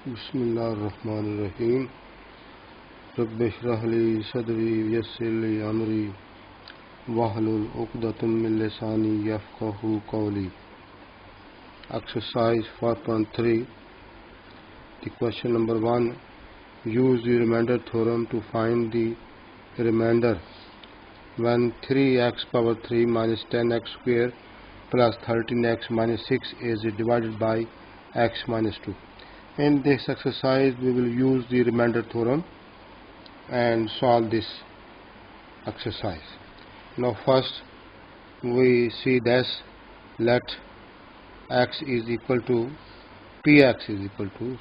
बिस्मिल्लाहिर्रहमानिर्रहीम। रब्बि इश्रह ली सदरी वयस्सिर ली अमरी वहलुल उक़दतम मिन लिसानी यफ़क़हू क़ौली। Exercise 4.3. The question number 1. Use the remainder theorem to find the remainder when 3x power 3 minus 10x square plus 13x minus 6 is divided by x minus 2. In this exercise we will use the remainder theorem and solve this exercise. Now first we see this, let x is equal to px is equal to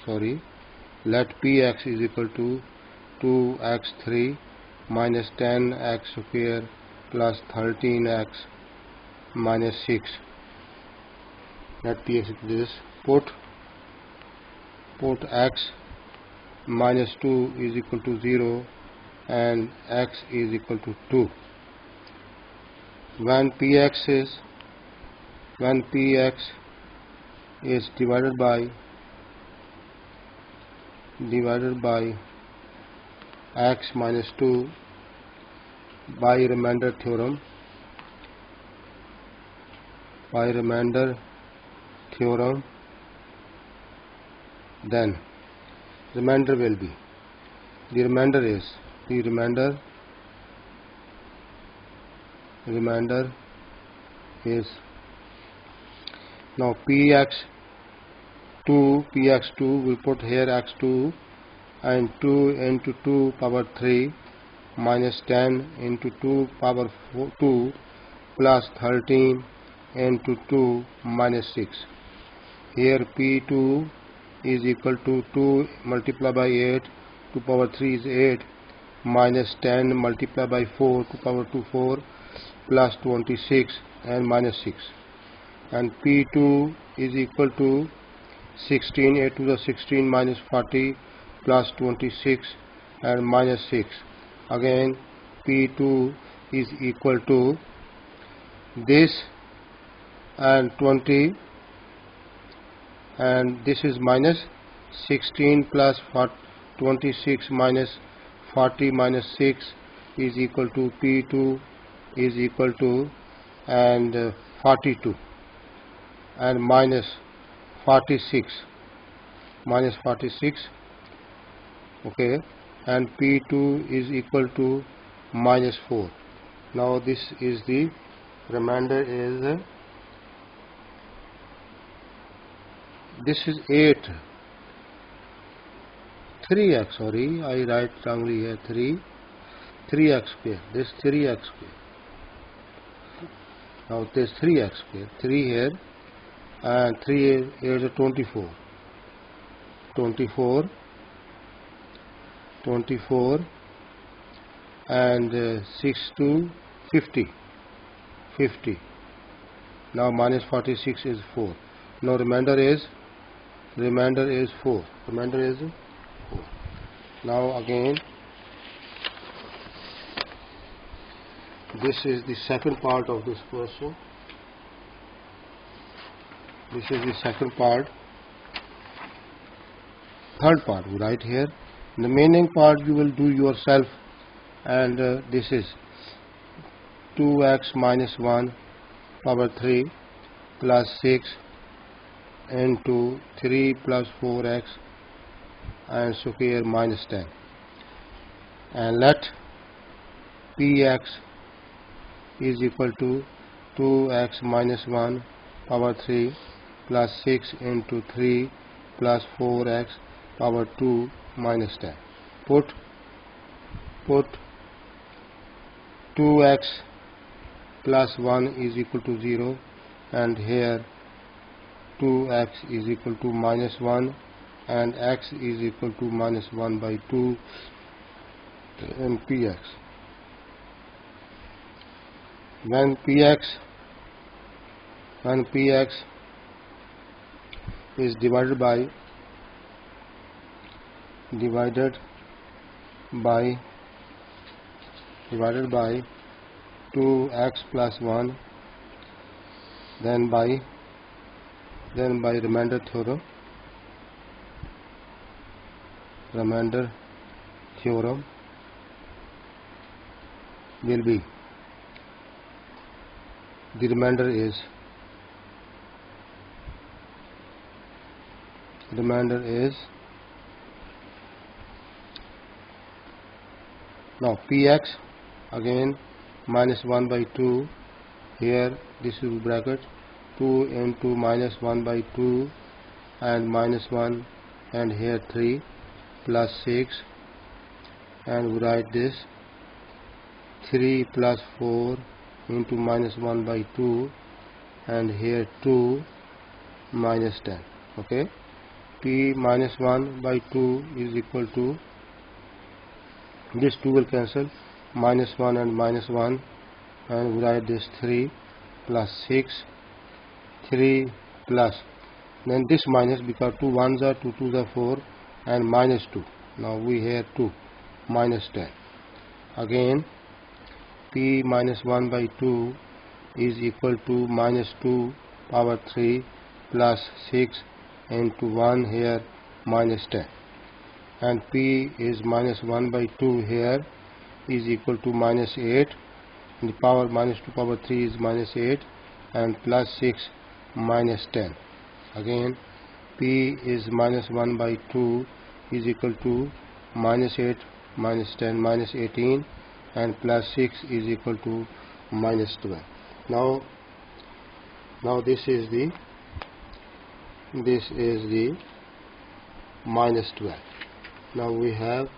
let px is equal to 2x3 minus 10x square plus 13x minus 6. Let px equal to this. Put x minus 2 is equal to 0 and x is equal to 2. When px is divided by x minus 2 by remainder theorem, then remainder will be the remainder is now px2 will put here x2 and 2 into 2 power 3 minus 10 into 2 power 2 plus 13 into 2 minus 6. Here p2 is equal to 2 multiplied by 8, 2 power 3 is 8, minus 10 multiplied by 4, 2 power 2 4, plus 26 and minus 6. And p2 is equal to 16, 8 to the 16 minus 40 plus 26 and minus 6. Again p2 is equal to this and 20, and this is minus 16 plus 26 minus 40 minus 6 is equal to p2 is equal to and 42 and minus 46 okay, and p2 is equal to minus 4. Now this is the remainder is this is 3x, sorry, I write wrongly here, 3x square, this 3x square. Now this 3x square, 3 here and 3 here is 24 and 6 to 50. Now minus 46 is 4. Now remainder is 4. Now again this is the second part of this question. This is the second part. Third part we write here. The remaining part you will do yourself, and this is 2x minus 1 power 3 plus 6 into 3 plus 4x and square minus 10, and let px is equal to 2x minus 1 power 3 plus 6 into 3 plus 4x power 2 minus 10. Put 2x plus 1 is equal to 0, and here 2x is equal to minus 1 and x is equal to minus 1 by 2 and px. When px is divided by 2x plus 1, then by remainder theorem, remainder theorem will be, the remainder is now px again minus 1 by 2, here this is bracket 2 into minus 1 by 2 and minus 1, and here 3 plus 6, and we write this 3 plus 4 into minus 1 by 2, and here 2 minus 10. Okay, p minus 1 by 2 is equal to, this 2 will cancel, minus 1 and minus 1, and we write this 3 plus 6, 3 plus, then this minus, because 2 1s are 2 2s are 4, and minus 2. Now we have 2 minus 10. Again p minus 1 by 2 is equal to minus 2 power 3 plus 6 into 1, here minus 10, and p is minus 1 by 2 here is equal to minus 8, the power minus 2 power 3 is minus 8, and plus 6 minus 10. Again p is minus 1 by 2 is equal to minus 8 minus 10 minus 18, and plus 6 is equal to minus 12. Now this is the minus 12. Now we have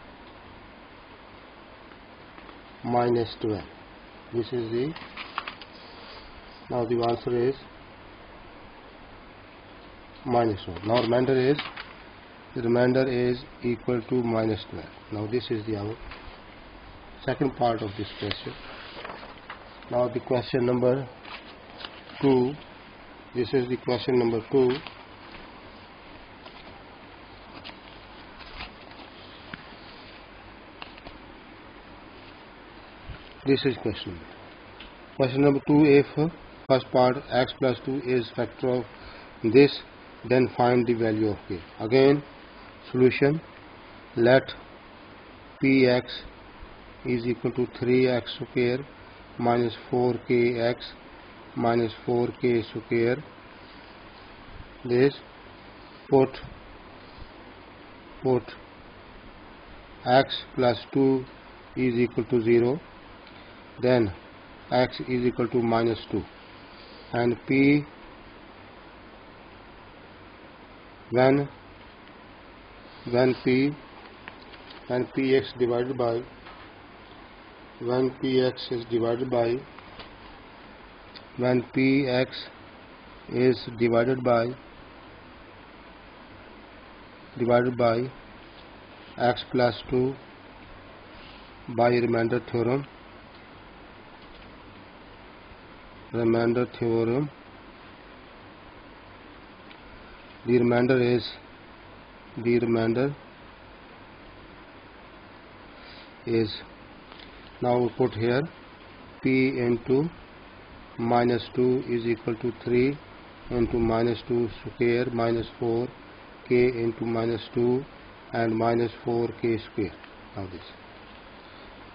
minus 12. This is the, now the answer is minus 1. Now the remainder is equal to minus 12. Now this is the our second part of this question. Now the question number 2. This is the question number 2. This is question number 2. If first part x plus 2 is factor of this, then find the value of k. Again solution, let px is equal to 3x square minus 4kx minus 4k square. This put x plus 2 is equal to 0, then x is equal to minus 2, and p, when px divided by, when px is divided by x plus 2 by remainder theorem, the remainder is, now we put here p into minus 2 is equal to 3 into minus 2 square minus 4 k into minus 2 and minus 4k square. Now this,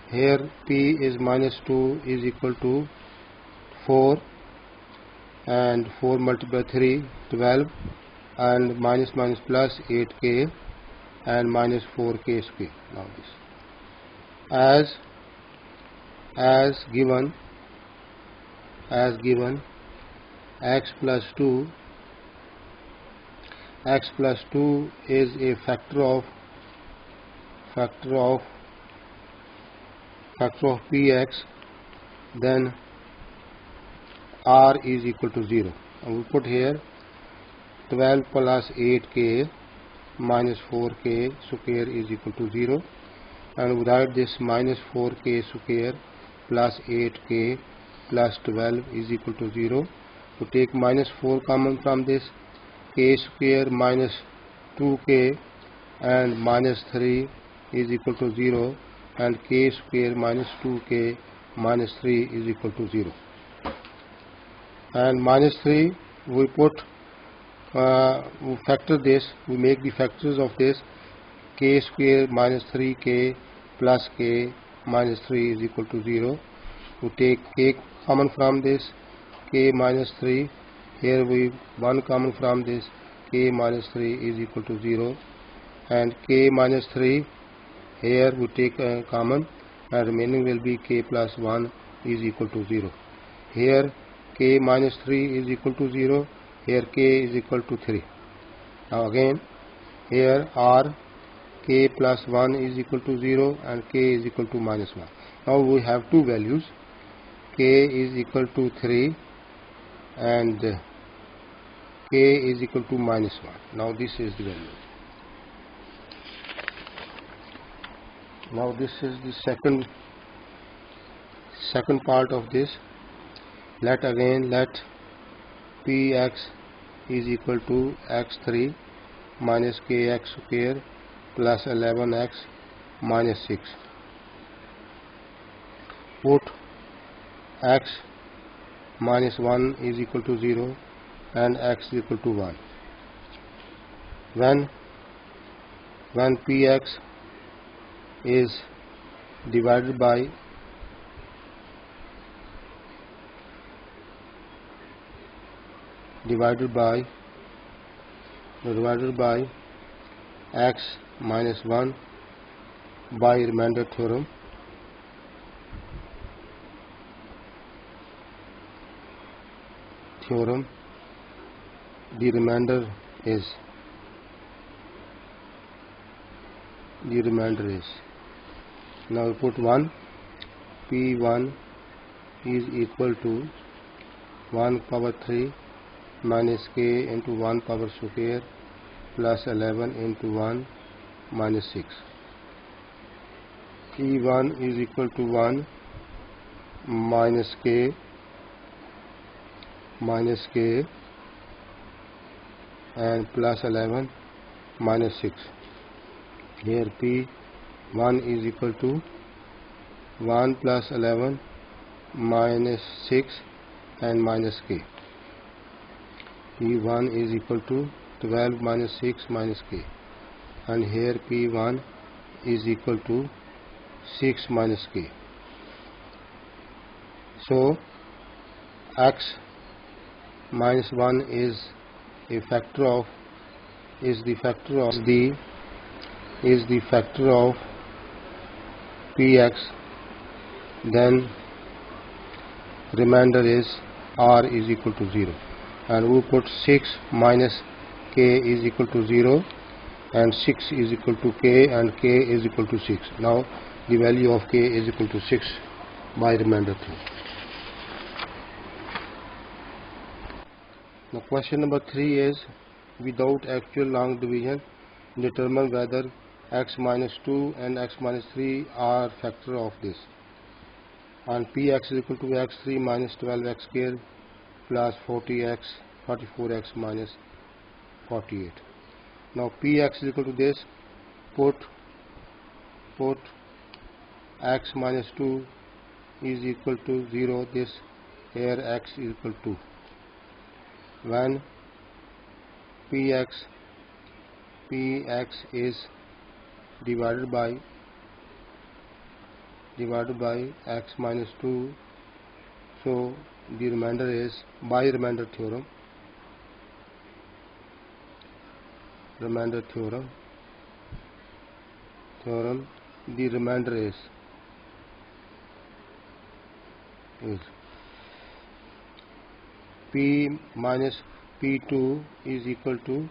here p is minus 2 is equal to 4, and 4 multiplied by 3 12, and minus minus plus 8k and minus 4k square. Now this, as given x plus 2 is a factor of px, then r is equal to 0, and we put here 12 plus 8k minus 4k square is equal to 0, and we write this minus 4k square plus 8k plus 12 is equal to 0. To take minus 4 common from this, k square minus 2k and minus 3 is equal to 0, and k square minus 2k minus 3 is equal to 0. And minus 3 we put, we factor this, we make the factors of this, k square minus 3k plus k minus 3 is equal to 0. We take k common from this, k minus 3. Here we 1 common from this, k minus 3 is equal to 0. And k minus 3, here we take common, and remaining will be k plus 1 is equal to 0. Here k minus 3 is equal to 0. Here k is equal to 3. Now again, here r k plus 1 is equal to 0 and k is equal to minus 1. Now we have two values, k is equal to 3 and k is equal to minus 1. Now this is the value. Now this is the second part of this. Let px is equal to x3 minus kx square plus 11x minus 6. Put x minus 1 is equal to 0 and x is equal to 1. When px is divided by x minus 1 by remainder theorem, the remainder is now we put 1, p1 is equal to 1 power 3 minus k into 1 power square plus 11 into 1 minus 6. p1 is equal to 1 minus k and plus 11 minus 6. Here p1 is equal to 1 plus 11 minus 6 and minus k. p1 is equal to 12 minus 6 minus k, and here p1 is equal to 6 minus k. So x minus 1 is the factor of px, then remainder is r is equal to 0, and we put 6 minus k is equal to 0 and 6 is equal to k and k is equal to 6. Now the value of k is equal to 6 by remainder 3. Now question number 3 is, without actual long division, determine whether x minus 2 and x minus 3 are factor of this. And px is equal to x3 minus 12x square plus 44x minus 48. Now px is equal to this. Put x minus 2 is equal to 0. This here x is equal to. When px is divided by x minus 2, so the remainder is by remainder theorem. The remainder is p minus p2 is equal to 2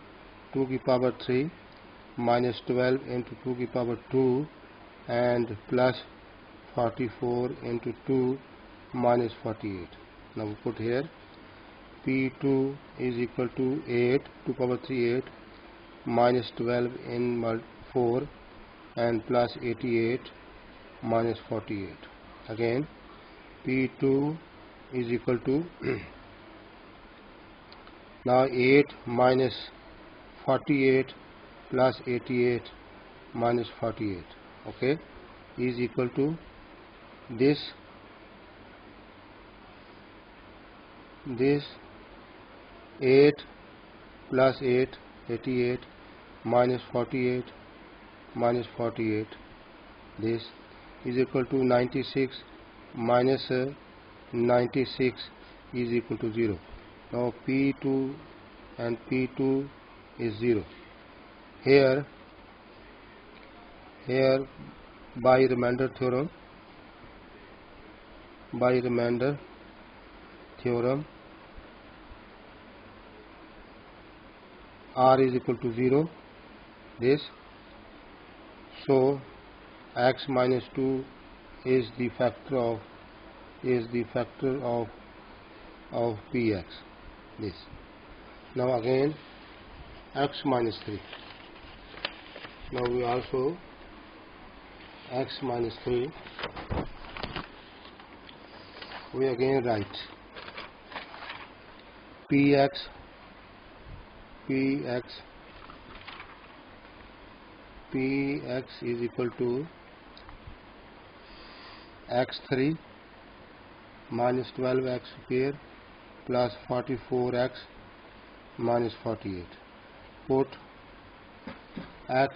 to the power 3 minus 12 into 2 to the power 2 and plus 44 into 2 minus 48. Now we put here p2 is equal to 8 to the power 3 8 minus 12 in 4 and plus 88 minus 48. Again p2 is equal to now 8 minus 48 plus 88 minus 48, okay, is equal to this 8 plus 8 88 minus 48 minus 48. This is equal to 96 minus 96 is equal to 0. Now P2 and P2 is 0. Here by remainder theorem, R is equal to 0. This, so x minus 2 is the factor of px. This. Now again x minus 3. Now we also x minus 3. We again write px is equal to x3 minus 12x square plus 44x minus 48. Put x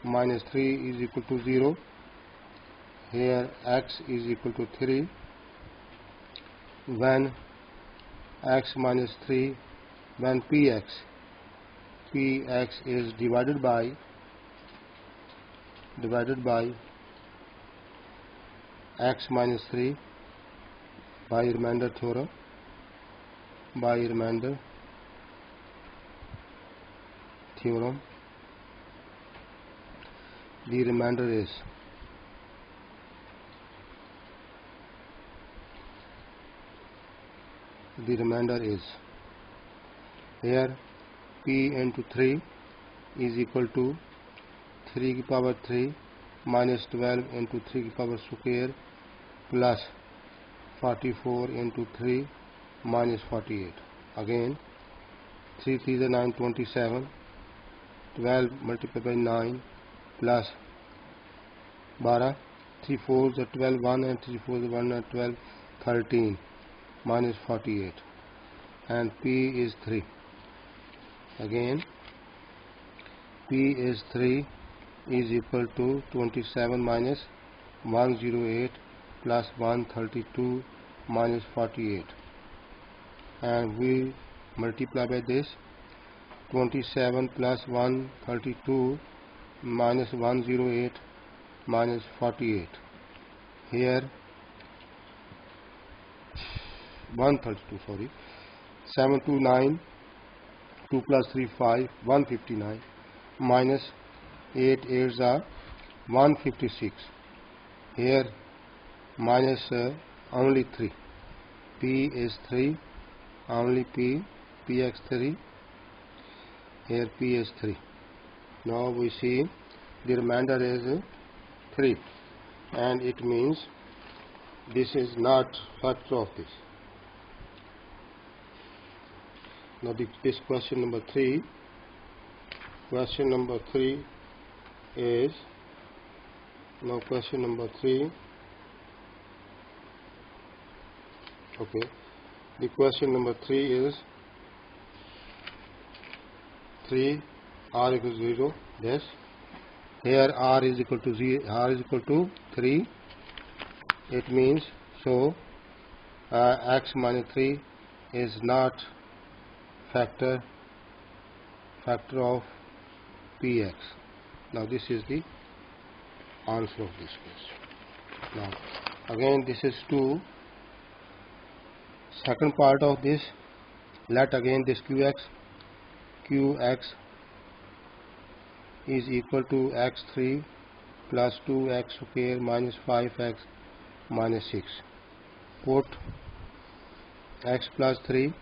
minus 3 is equal to 0. Here x is equal to 3. When x minus 3, when px is divided by x minus 3 by remainder theorem, the remainder is here p into 3 is equal to 3 to the power 3 minus 12 into 3 to the power square plus 44 into 3 minus 48. Again 3 3 is 9, 27. 12 multiplied by 9 plus 12. 3 4 is 12, 1 and 3 4 is 1 and 12, 13 minus 48. And P is 3. Again P is 3 is equal to 27 minus 108 plus 132 minus 48. And we multiply by this 27 plus 132 minus 108 minus 48. Here 132, sorry, 729, 2 plus 3 5, 159 minus 8 8s are 156. Here minus only 3. P is 3, only px 3. Here P is 3. Now we see the remainder is 3, and it means this is not factor of this. Now this question number 3. Question number 3 is, now question number 3. Okay, the question number 3 is 3 r equals 0. Yes, here r is equal to 0, r is equal to 3. It means so x minus 3 is not factor of px. Now this is the answer of this question. Now again this is 2. Second part of this, let again this qx is equal to x3 plus 2x square minus 5x minus 6. Put x plus 3,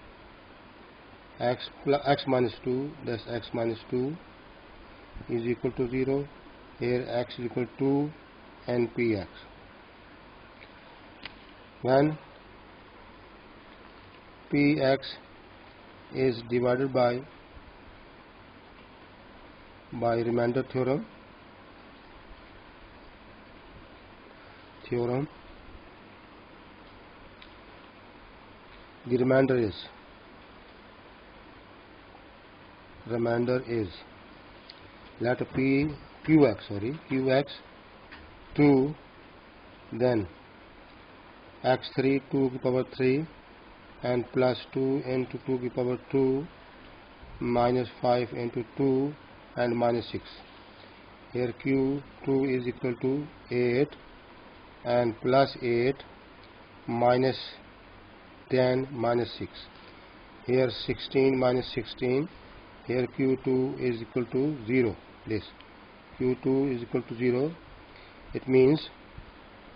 x minus 2, that's x minus 2 is equal to 0. Here x is equal to 2 and px. When px is divided by remainder theorem, the remainder is let P qx 2, then x3 2 to the power 3 and plus 2 into 2 to the power 2 minus 5 into 2 and minus 6. Here q2 is equal to 8 and plus 8 minus 10 minus 6. Here 16 minus 16. Here q2 is equal to 0. This q2 is equal to 0. It means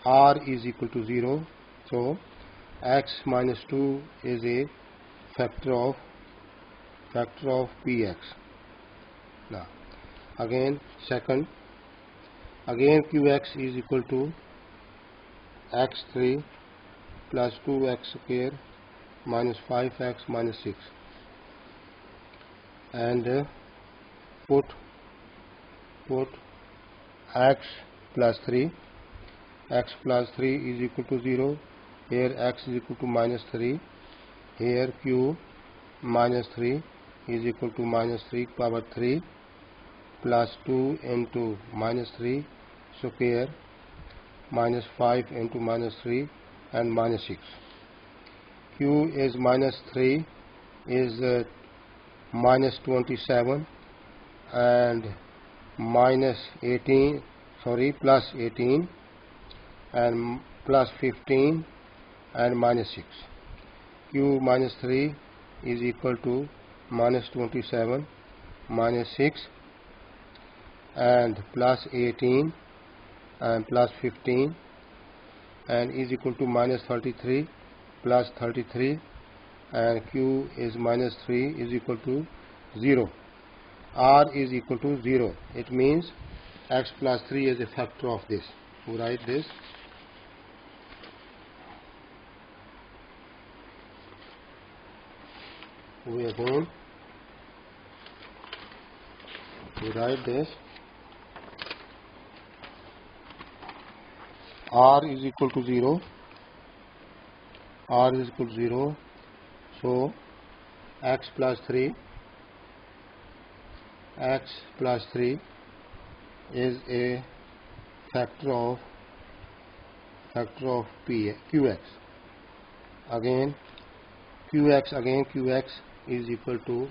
r is equal to 0. So x minus 2 is a factor of px. Now again second, again qx is equal to x3 plus 2x square minus 5x minus 6, and put x plus 3 is equal to 0. Here x is equal to minus 3. Here q minus 3 is equal to minus 3 power 3 plus 2 into minus 3 square minus 5 into minus 3 and minus 6. q is minus 3 is minus 27 and minus 18, plus 18 and plus 15 and minus 6. q minus 3 is equal to minus 27 minus 6 and plus 18 and plus 15 and is equal to minus 33 plus 33, and q is minus 3 is equal to 0. r is equal to 0. It means x plus 3 is a factor of this. We write this. We write this. r is equal to 0. r is equal to 0. So x plus 3 is a factor of qx. Again qx is equal to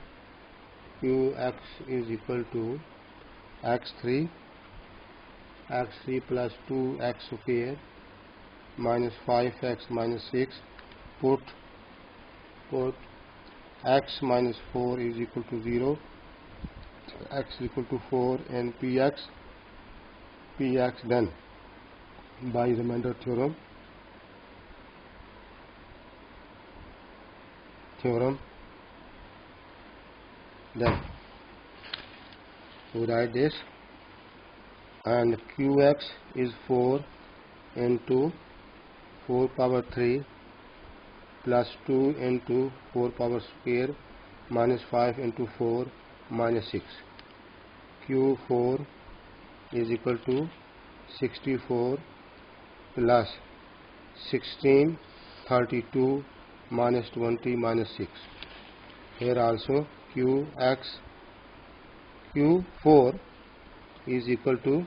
x3 plus 2x square minus 5x minus 6. Put x minus 4 is equal to 0, x is equal to 4, and px done by remainder theorem. Then we write this, and qx is 4 into 4 power 3 plus 2 into 4 power square minus 5 into 4 minus 6. q4 is equal to 64 plus 16 32 minus 20 minus 6. Here also q4 is equal to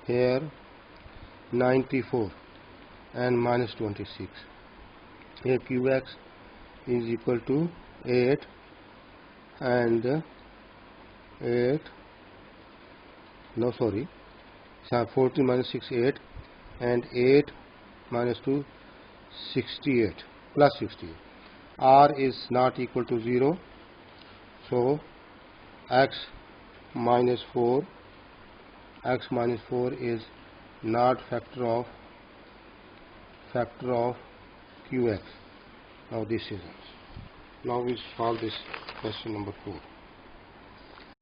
here 94 and minus 26. Here qx is equal to 8 and 40 minus 6 8 and 8 minus 2 68 plus 68. r is not equal to 0, so x minus 4 is not factor of qx. Now this is it. Now we solve this question number 4.